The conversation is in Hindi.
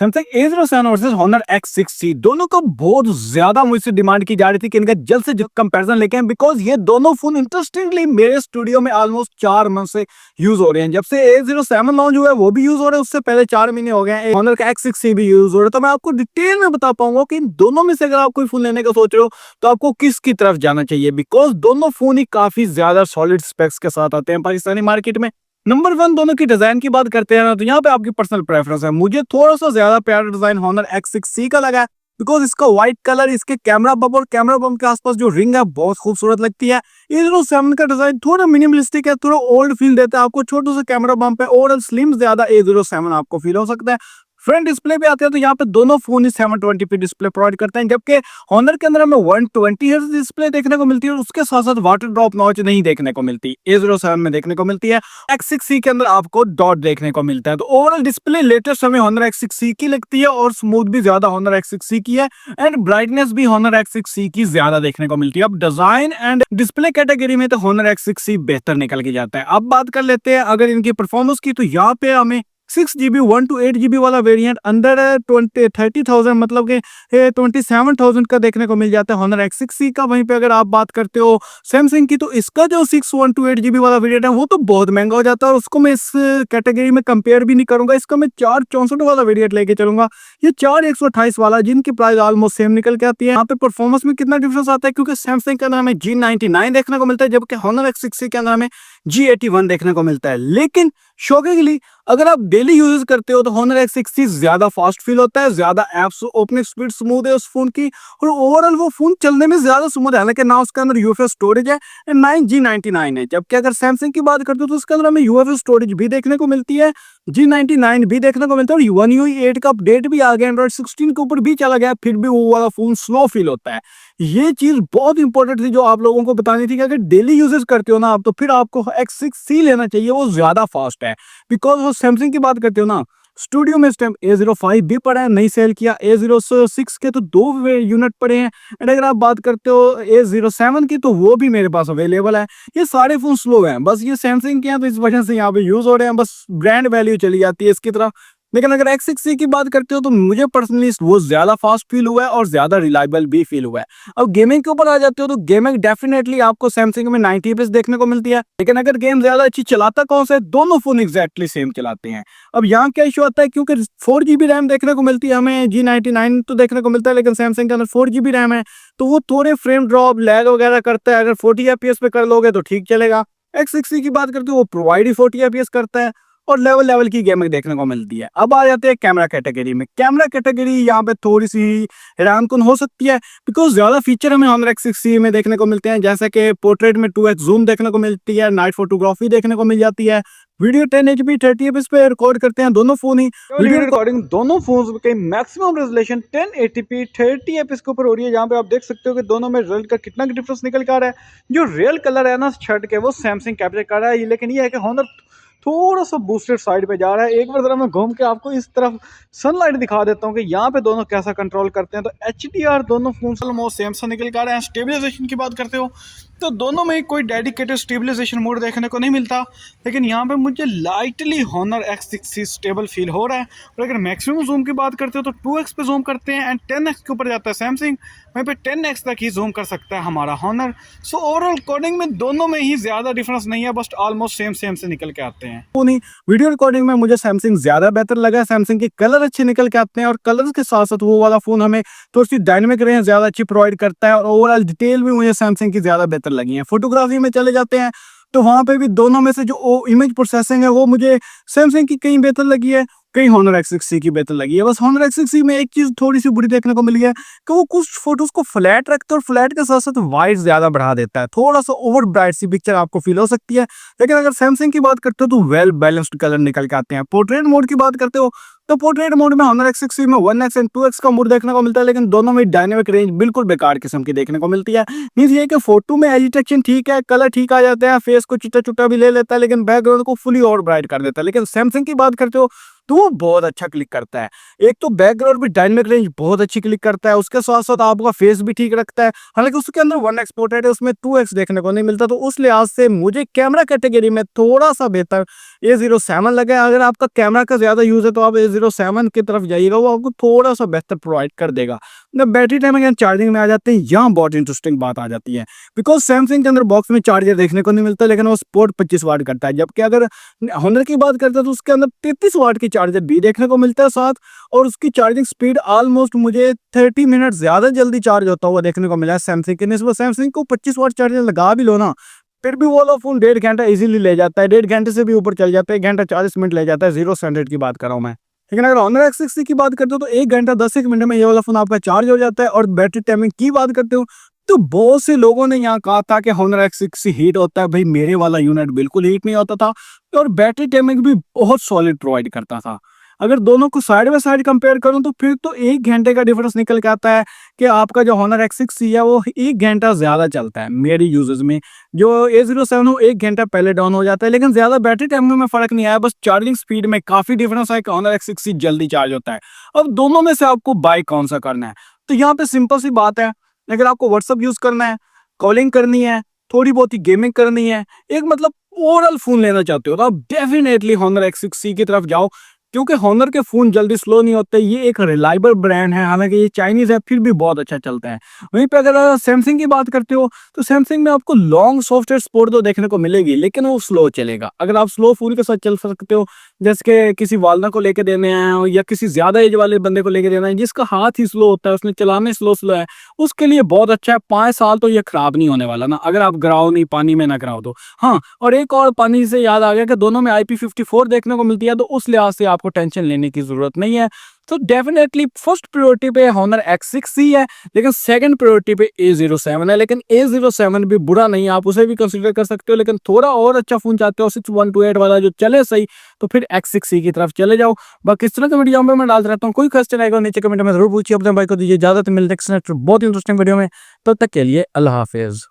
Samsung A07 versus Honor X6C दोनों को बहुत ज्यादा मुझसे डिमांड की जा रही थी कि इनका जल्द से जल्द कंपैरिजन लेके आएं बिकॉज ये दोनों फोन इंटरेस्टिंगली मेरे स्टूडियो में ऑलमोस्ट 4 मंथ से यूज हो रहे हैं। जब से A07 लॉन्च हुआ है वो भी यूज हो रहा है, उससे पहले 4 महीने हो गए हैं Honor का X6C भी यूज हो रहा है। तो मैं आपको डिटेल में बता पाऊंगा कि इन दोनों में से अगर आप कोई फोन लेने का सोच रहे हो तो आपको किसकी तरफ जाना चाहिए, बिकॉज दोनों फोन ही काफी ज्यादा सॉलिड स्पेक्स के साथ आते हैं पाकिस्तानी मार्केट में। नंबर वन, दोनों की डिजाइन की बात करते हैं ना तो यहाँ पे आपकी पर्सनल प्रेफरेंस है। मुझे थोड़ा सा ज्यादा प्यारा डिजाइन Honor X6C का लगा है बिकॉज इसका व्हाइट कलर, इसके कैमरा बम और कैमरा बम के आसपास जो रिंग है बहुत खूबसूरत लगती है। A07 का डिजाइन थोड़ा मिनिमलिस्टिक है, थोड़ा ओल्ड फील देता है आपको छोटे से कैमरा बम पे, और स्लिम ज्यादा A07 आपको फील हो सकता है। फ्रंट डिस्प्ले पे आते हैं तो यहाँ पे दोनों फोन ही 720p डिस्प्ले प्रोवाइड करते हैं, जबकि Honor के अंदर हमें 120 हर्ट्ज डिस्प्ले देखने को मिलती है और उसके साथ साथ वाटर ड्रॉप नॉच नहीं देखने को मिलती, A07 में देखने को मिलती है। X6C के अंदर आपको डॉट देखने को मिलता है। तो ओवरऑल डिस्प्ले लेटेस्ट हमें Honor X6C की लगती है और स्मूथ भी ज्यादा Honor X6C की है एंड ब्राइटनेस भी Honor X6C की ज्यादा देखने को मिलती है। अब डिजाइन एंड डिस्प्ले कैटेगरी में तो Honor X6C बेहतर निकल के जाता है। अब बात कर लेते हैं अगर इनकी परफॉर्मेंस की, तो यहाँ पे हमें 6GB 128GB वाला वेरिएंट अंडर 30,000 मतलब कि 27,000 का देखने को मिल जाता है Honor X6C का। वहीं पे अगर आप बात करते हो सैमसंग की तो इसका जो 6128GB वाला वेरिएंट है वो तो बहुत महंगा हो जाता है और उसको मैं इस कैटेगरी में कंपेयर भी नहीं करूंगा। इसका मैं 464 वाला वेरिएंट लेके चलूंगा, ये 4128 वाला, जिनकी प्राइस ऑलमोस्ट सेम निकल के आती है। यहाँ पे परफॉर्मेंस में कितना डिफरेंस आता है क्योंकि सैमसंग के अंदर हमें G99 देखने को मिलता है जबकि Honor X6C के अंदर हमें G81 देखने को मिलता है। लेकिन शॉकिंगली अगर आप डेली यूज करते हो तो Honor X6C ज्यादा फास्ट फील होता है, ज्यादा एप्स ओपनिंग स्पीड स्मूथ है उस फोन की और ओवरऑल वो फोन चलने में ज्यादा स्मूथ है। हालांकि ना उसके अंदर UFS स्टोरेज है एंड ना ही G99 है, जबकि अगर सैमसंग की बात करते हो तो उसके अंदर हमें UFS स्टोरेज भी देखने को मिलती है, G99 भी देखने को मिलता है और One UI 8 का अपडेट भी आ गया, Android 16 के ऊपर भी चला गया, फिर भी वो वाला फोन स्लो फील होता है। ये चीज बहुत इंपॉर्टेंट थी जो आप लोगों को बतानी थी कि अगर डेली यूजेस करते हो ना आप तो फिर आपको X6C लेना चाहिए, वो ज्यादा फास्ट है। बिकॉज वो सैमसंग की बात करते हो ना, स्टूडियो में इस टाइम A05 भी पड़ा है, नहीं सेल किया, A06 के तो 2 यूनिट पड़े हैं एंड अगर आप बात करते हो A07 की तो वो भी मेरे पास अवेलेबल है। ये सारे फोन स्लो हैं, बस ये सैमसंग के हैं तो इस वजह से यहाँ पे यूज हो रहे हैं, बस ब्रांड वैल्यू चली जाती है इसकी तरफ। लेकिन अगर X6C की बात करते हो तो मुझे पर्सनली वो ज्यादा फास्ट फील हुआ है और ज्यादा रिलायबल भी फील हुआ है। अब गेमिंग के ऊपर आ जाते हो तो गेमिंग डेफिनेटली आपको सैमसंग में 90 FPS देखने को मिलती है, लेकिन अगर गेम ज्यादा अच्छी चलाता कौन सा है, दोनों फोन एग्जैक्टली सेम चलाते हैं। अब यहाँ क्या इशू आता है क्योंकि 4GB रैम देखने को मिलती है हमें, G99 तो देखने को मिलता है लेकिन सैमसंग के अंदर 4GB रैम है तो वो थोड़े फ्रेम ड्रॉप लैग वगैरह करता है। अगर 40 FPS पे कर लोगे तो ठीक चलेगा। X6C की बात करते हो वो प्रोवाइड ही 40 FPS करता है और लेवल की गेमिंग देखने को मिलती है। अब आ जाते हैं कैमरा कैटेगरी में। कैमरा कैटेगरी यहाँ पे थोड़ी सी हैरानकुन हो सकती है बिकॉज ज्यादा फीचर हमें Honor X6C में देखने को मिलते हैं, जैसे कि पोर्ट्रेट में 2x जूम देखने को मिलती है, नाइट फोटोग्राफी देखने को मिल जाती है, वीडियो 1080p 30fps पे रिकॉर्ड करते हैं दोनों फोन ही। वीडियो रिकॉर्डिंग दोनों फोन के मैक्सिमम रेजोल्यूशन 1080p 30fps के ऊपर हो रही है। जहाँ पे आप देख सकते हो कि दोनों में रिजल्ट का कितना डिफरेंस निकल कर आ रहा है। जो रियल कलर है ना शर्ट के वो सैमसंग कैप्चर कर रहा है, लेकिन ये है कि Honor थोड़ा सा बूस्टेड साइड पे जा रहा है। एक बार जरा मैं घूम के आपको इस तरफ सनलाइट दिखा देता हूँ कि यहाँ पे दोनों कैसा कंट्रोल करते हैं। तो HDR दोनों फोन ऑलमोस्ट सेम सा निकल कर रहे हैं। स्टेबलाइजेशन की बात करते हो तो दोनों में कोई डेडिकेटेड स्टेबलाइजेशन मोड देखने को नहीं मिलता, लेकिन यहाँ पे मुझे lightly Honor X6C stable feel हो रहा है। और अगर मैक्सिमम जूम की बात करते हो तो 2x पे जूम करते हैं एंड 10x के ऊपर जाता है सैमसंग, वहीं पे 10x तक ही जूम कर सकता है हमारा Honor। सो ओवरऑल कोडिंग में दोनों में ही ज्यादा डिफरेंस नहीं है, बस ऑलमोस्ट सेम से निकल के आते हैं। वीडियो रिकॉर्डिंग में मुझे सैमसंग ज्यादा बेहतर लगा। सैमसंग के कलर अच्छे निकल के आते हैं और कलर्स के साथ साथ वो वाला फोन हमें थोड़ी सी डायनेमिक रेंज ज्यादा अच्छी प्रोवाइड करता है और ओवरऑल डिटेल भी मुझे सैमसंग की ज्यादा बेहतर लगी है। फोटोग्राफी में चले जाते हैं तो वहां पे भी दोनों में से जो इमेज प्रोसेसिंग है वो मुझे सैमसंग की कहीं बेहतर लगी है, कहीं Honor X6C की बेहतर लगी है। बस Honor X6C में एक चीज थोड़ी सी बुरी देखने को मिली है कि वो कुछ फोटोज को फ्लैट रखता है और फ्लैट के साथ साथ वाइट ज्यादा बढ़ा देता है, थोड़ा सा ओवर ब्राइट सी पिक्चर आपको फील हो सकती है। लेकिन अगर सैमसंग की बात करते हो तो वेल बैलेंस्ड कलर निकल के आते हैं। पोर्ट्रेट मोड की बात करते हो तो पोर्ट्रेट मोड में Honor X6C में 1x एंड 2x का मोड देखने को मिलता है, लेकिन दोनों में डायनेमिक रेंज बिल्कुल बेकार किस्म की देखने को मिलती है। मींस ये कि फोटो में एजिटेशन ठीक है, कलर ठीक आ जाते हैं, फेस को चिट्टा चुट्टा भी ले लेता है, लेकिन बैकग्राउंड को फुली और ब्राइट कर देता है। लेकिन सैमसंग की बात करते हो तो वो बहुत अच्छा क्लिक करता है। एक तो बैकग्राउंड भी डायनामिक रेंज बहुत अच्छी क्लिक करता है, उसके साथ-साथ आपका फेस भी ठीक रखता है। हालाँकि उसके अंदर 1x पोर्ट्रेट है, उसमें 2x देखने को नहीं मिलता, तो उस लिहाज से मुझे कैमरा कैटेगरी में थोड़ा-सा बेहतर A07 लगा है। अगर आपका कैमरा का ज़्यादा यूज़ है तो आप A07 की तरफ जाइएगा, वो आपको थोड़ा-सा बेहतर प्रोवाइड कर देगा। ना बैटरी टाइम एंड चार्जिंग में आ जाते हैं, यहाँ बहुत इंटरेस्टिंग बात आ जाती है। बिकॉज़ सैमसंग के अंदर बॉक्स में चार्जर देखने को नहीं मिलता, लेकिन वो स्पोर्ट 25 वाट करता है। जबकि अगर हॉनर की बात करते हैं तो उसके अंदर 33 वाट की चार्जर भी देखने को मिलता है साथ, और उसकी चार्जिंग स्पीड ऑलमोस्ट मुझे 30 मिनट ज़्यादा जल्दी चार्ज होता हुआ देखने को मिला है सैमसंग के निस्बत। सैमसंग को 25 वाट चार्जर लगा भी लो ना, फिर भी वो वाला फ़ोन 1.5 घंटा इज़िली ले जाता है, 1.5 घंटे से भी ऊपर चल जाता है, 1 घंटा 40 मिनट ले जाता है, ज़ीरो स्टैंडर्ड की बात कर रहा हूँ मैं। लेकिन अगर Honor X60 की बात करते हो तो 1 घंटा 10 एक मिनट में ये वाला फ़ोन आपका चार्ज हो जाता है। और बैटरी टाइमिंग की बात करते हो तो बहुत से लोगों ने यहाँ कहा था कि Honor X60 हीट होता है, भाई मेरे वाला यूनिट बिल्कुल हीट नहीं होता था, और बैटरी टाइमिंग भी बहुत सॉलिड प्रोवाइड करता था। अगर दोनों को साइड बाय साइड कंपेयर करूँ तो फिर तो 1 घंटे का डिफरेंस निकल के आता है कि आपका जो Honor X60 है वो 1 घंटा ज़्यादा चलता है मेरी यूजेस में। जो A07 वो 1 घंटा पहले डाउन हो जाता है, लेकिन ज़्यादा बैटरी टाइम में फ़र्क नहीं आया, बस चार्जिंग स्पीड में काफ़ी डिफरेंस है कि Honor X60 जल्दी चार्ज होता है। अब दोनों में से आपको बाय कौन-सा करना है? तो यहाँ पे सिंपल सी बात है, अगर आपको व्हाट्सएप यूज़ करना है, कॉलिंग करनी है, थोड़ी बहुत ही गेमिंग करनी है, एक मतलब ओवरऑल फ़ोन लेना चाहते हो तो आप डेफिनिटली Honor X60 की तरफ जाओ, क्योंकि Honor के फ़ोन जल्दी स्लो नहीं होते। ये एक रिलायबल ब्रांड है, हालाँकि ये चाइनीज़ है फिर भी बहुत अच्छा चलता है। वहीं पे अगर सैमसंग की बात करते हो तो सैमसंग में आपको लॉन्ग सॉफ्टवेयर सपोर्ट तो देखने को मिलेगी, लेकिन वो स्लो चलेगा। अगर आप स्लो फ़ोन के साथ चल सकते हो, जैसे कि किसी वालदा को लेके देने हैं या किसी ज़्यादा एज वाले बंदे को लेके देना है जिसका हाथ ही स्लो होता है, उसने चलाने स्लो है, उसके लिए बहुत अच्छा है। 5 साल तो ये खराब नहीं होने वाला ना, अगर आप गिराओ नहीं, पानी में ना गिराओ तो। हाँ, और एक और पानी से याद आ गया कि दोनों में IP54 देखने को मिलती है, तो उस लिहाज से आपको टेंशन लेने की ज़रूरत नहीं है। तो डेफिनेटली फर्स्ट प्रायोरिटी पे Honor X60 है, लेकिन सेकंड प्रायोरिटी पे A07 है। लेकिन A07 भी बुरा नहीं है, आप उसे भी कंसीडर कर सकते हो, लेकिन थोड़ा और अच्छा फ़ोन चाहते हो 6128 वाला जो चले सही, तो फिर X60 की तरफ चले जाओ। बाकी इस तरह के वीडियो में मैं डालता रहता हूँ, कोई क्वेश्चन आएगा नीचे कमेंट में ज़रूर पूछिए। अपने भाई को दीजिए इजाज़त, मिलते हैं नेक्स्ट बहुत इंटरेस्टिंग वीडियो में, तब तक के लिए अल्लाह हाफ़िज़।